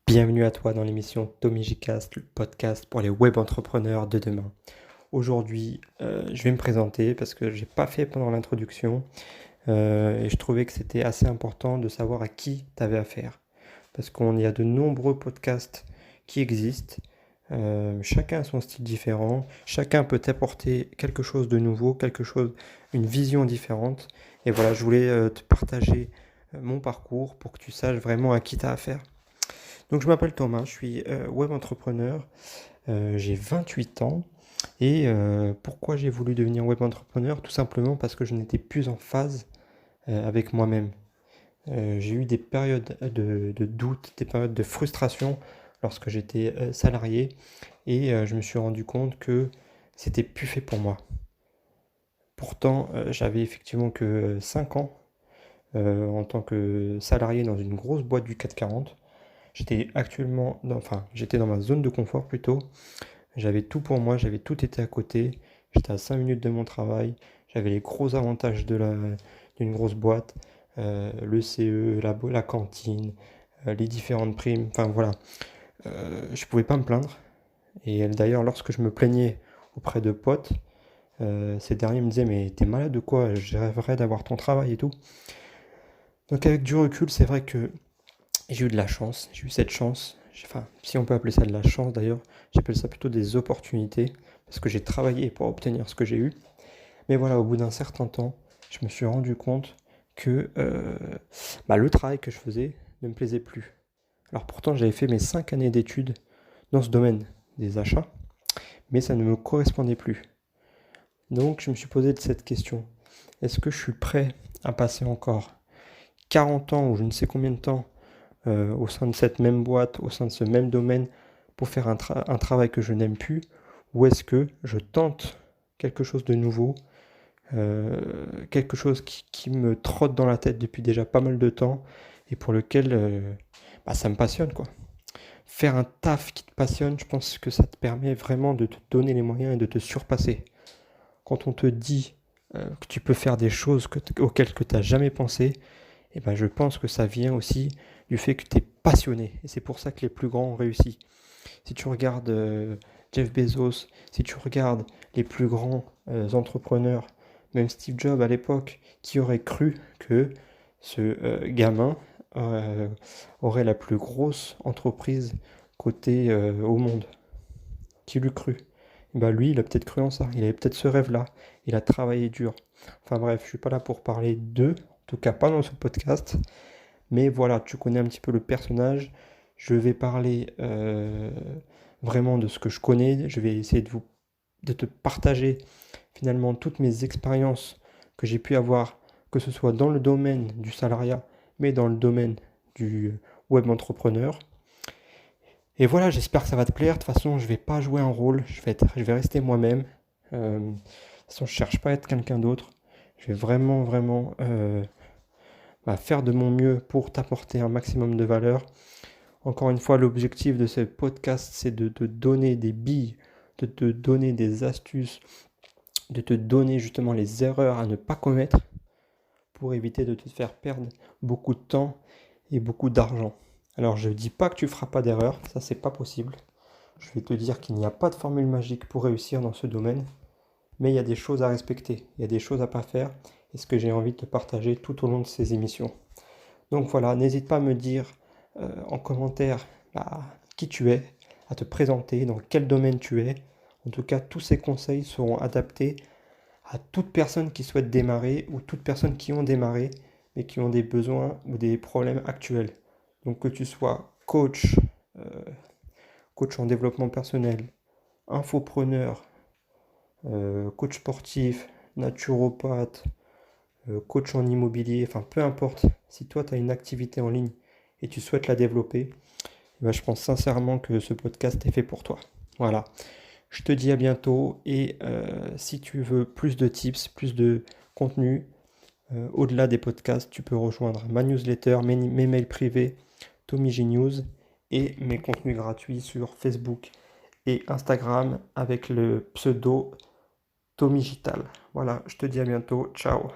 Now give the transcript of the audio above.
Bienvenue à toi dans l'émission Tommy Gcast, le podcast pour les web entrepreneurs de demain. Aujourd'hui, je vais me présenter parce que je n'ai pas fait pendant l'introduction et je trouvais que c'était assez important de savoir à qui tu avais affaire. Parce qu'il y a de nombreux podcasts qui existent, chacun a son style différent, chacun peut t'apporter quelque chose de nouveau, une vision différente. Et voilà, je voulais te partager mon parcours pour que tu saches vraiment à qui tu as affaire. Donc je m'appelle Thomas, je suis web entrepreneur, j'ai 28 ans et pourquoi j'ai voulu devenir web entrepreneur? Tout simplement parce que je n'étais plus en phase avec moi-même. J'ai eu des périodes de doute, des périodes de frustration lorsque j'étais salarié et je me suis rendu compte que c'était plus fait pour moi. Pourtant, j'avais effectivement que 5 ans en tant que salarié dans une grosse boîte du CAC 40. J'étais dans ma zone de confort plutôt. J'avais tout pour moi, j'avais tout été à côté. J'étais à 5 minutes de mon travail. J'avais les gros avantages d'une grosse boîte, le CE, la cantine, les différentes primes. Enfin voilà, je pouvais pas me plaindre. Et d'ailleurs, lorsque je me plaignais auprès de potes, ces derniers me disaient mais t'es malade ou quoi? Je rêverais d'avoir ton travail et tout. Donc avec du recul, c'est vrai que j'ai eu de la chance, j'ai eu cette chance, enfin, si on peut appeler ça de la chance d'ailleurs, j'appelle ça plutôt des opportunités, parce que j'ai travaillé pour obtenir ce que j'ai eu. Mais voilà, au bout d'un certain temps, je me suis rendu compte que le travail que je faisais ne me plaisait plus. Alors pourtant, j'avais fait mes 5 années d'études dans ce domaine des achats, mais ça ne me correspondait plus. Donc je me suis posé cette question, est-ce que je suis prêt à passer encore 40 ans ou je ne sais combien de temps au sein de cette même boîte, au sein de ce même domaine, pour faire un travail que je n'aime plus, ou est-ce que je tente quelque chose de nouveau, quelque chose qui me trotte dans la tête depuis déjà pas mal de temps, et pour lequel ça me passionne, quoi. Faire un taf qui te passionne, je pense que ça te permet vraiment de te donner les moyens et de te surpasser. Quand on te dit que tu peux faire des choses auxquelles tu n'as jamais pensé, et je pense que ça vient aussi du fait que tu es passionné. Et c'est pour ça que les plus grands ont réussi. Si tu regardes Jeff Bezos, si tu regardes les plus grands entrepreneurs, même Steve Jobs à l'époque, qui aurait cru que ce gamin aurait la plus grosse entreprise cotée au monde? Qui l'eût cru? Lui, il a peut-être cru en ça. Il avait peut-être ce rêve-là. Il a travaillé dur. Enfin bref, je suis pas là pour parler d'eux, en tout cas pas dans ce podcast. Mais voilà, tu connais un petit peu le personnage. Je vais parler vraiment de ce que je connais. Je vais essayer de te partager finalement toutes mes expériences que j'ai pu avoir, que ce soit dans le domaine du salariat, mais dans le domaine du web entrepreneur. Et voilà, j'espère que ça va te plaire. De toute façon, je vais pas jouer un rôle. Je vais rester moi-même. De toute façon, je cherche pas à être quelqu'un d'autre. Je vais vraiment faire de mon mieux pour t'apporter un maximum de valeur. Encore une fois, l'objectif de ce podcast, c'est de te donner des billes, de te donner des astuces, de te donner justement les erreurs à ne pas commettre pour éviter de te faire perdre beaucoup de temps et beaucoup d'argent. Alors je ne dis pas que tu ne feras pas d'erreur, ça c'est pas possible. Je vais te dire qu'il n'y a pas de formule magique pour réussir dans ce domaine, mais il y a des choses à respecter, il y a des choses à pas faire, et ce que j'ai envie de te partager tout au long de ces émissions. Donc voilà, n'hésite pas à me dire en commentaire qui tu es, à te présenter, dans quel domaine tu es. En tout cas, tous ces conseils seront adaptés à toute personne qui souhaite démarrer ou toute personne qui ont démarré mais qui ont des besoins ou des problèmes actuels. Donc que tu sois coach en développement personnel, infopreneur, coach sportif, naturopathe, coach en immobilier, enfin peu importe, si toi tu as une activité en ligne et tu souhaites la développer, je pense sincèrement que ce podcast est fait pour toi. Voilà, je te dis à bientôt et si tu veux plus de tips, plus de contenu, au-delà des podcasts, tu peux rejoindre ma newsletter, mes mails privés, Tommy G News et mes contenus gratuits sur Facebook et Instagram avec le pseudo Tommy Gital. Voilà, je te dis à bientôt, ciao.